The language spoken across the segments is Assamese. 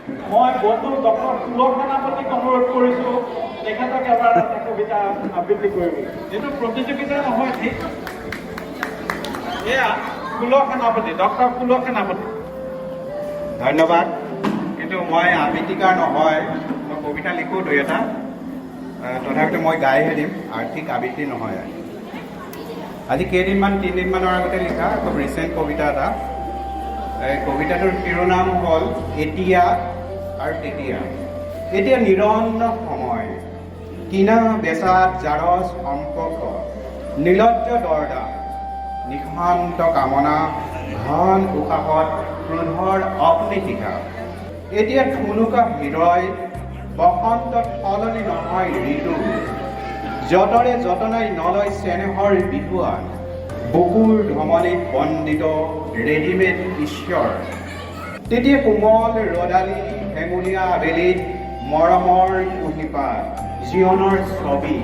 মই বন্ধু ডক্টৰ পুলক সেনাপতিক অনুৰোধ কৰিছোঁ তেখেতক এবাৰ এটা কবিতা আবৃত্তি কৰিবলৈ। এইটো প্ৰতিযোগিতা নহয়, ঠিক এয়া পুলক সেনাপতি, ডক্টৰ পুলক সেনাপতি। ধন্যবাদ। কিন্তু মই আবৃত্তিকাৰ নহয়, মই কবিতা লিখোঁ দুই এটা, তথাপিতো মই গাইহে দিম, আৰ্থিক আবৃত্তি নহয়। আজি তিনিদিনমানৰ আগতে লিখা খুব ৰিচেণ্ট কবিতা এটা। এই কবিতাটোৰ শিৰোনাম হ'ল এতিয়া আৰু তেতিয়া। এতিয়া নিৰন্ন সময়, কিনা বেচাত জাৰজ সম্পৰ্ক, নিলজ্জ দৰদা, নিশান্ত কামনা, ঘন উশাহত ক্ৰোধৰ অগ্নিশিখা। এতিয়া ঠুনুকা হৃদয়, বসন্তত সলনি নহয় ঋতু, যতৰে যতনাই নলয় চেনেহৰ বিহুৱান, বুকুৰ ধমনীত বন্দিত ৰেডিমেড ঈশ্বৰ। তেতিয়া কোমল ৰদালি হেঙুলীয়া আবেলিত মৰমৰ কুঁহিপাত, জীৱনৰ ছবি।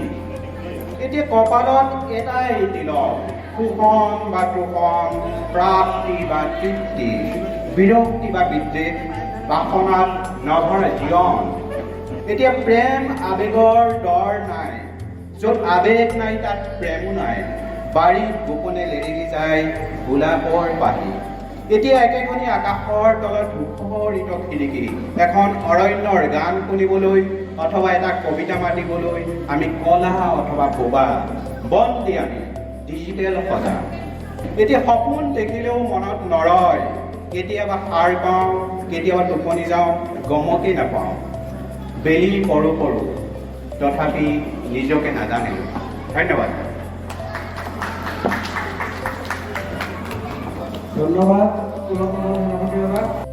এতিয়া কপালত এটাই তিলক, শোষণ বা তোষণ, প্ৰাপ্তি বা তৃপ্তি, বিৰক্তি বা বিদ্বেষ, বাসনাত নভৰা জীৱন। এতিয়া প্ৰেম আবেগৰ দৰ নাই, য'ত আবেগ নাই তাত প্ৰেমো নাই, বাৰীত গোপনে লেৰেলি যায় গোলাপৰ পাহি। এতিয়া একেখনি আকাশৰ তলত মুখৰিত খিৰিকী, এখন অৰণ্যৰ গান শুনিবলৈ অথবা এটা কবিতা মাতিবলৈ আমি কলা অথবা বোবা, বন্দী আমি ডিজিটেল সজা। এতিয়া সপোন দেখিলেও মনত নৰয়, কেতিয়াবা সাৰ পাওঁ, কেতিয়াবা টোপনি যাওঁ, গমকেই নাপাওঁ। বেলি পৰো পৰো, তথাপি নিজকে নাজানিলোঁ। ধন্যবাদ। ধন্যবাদ পুলক সেনাপতি দাদা।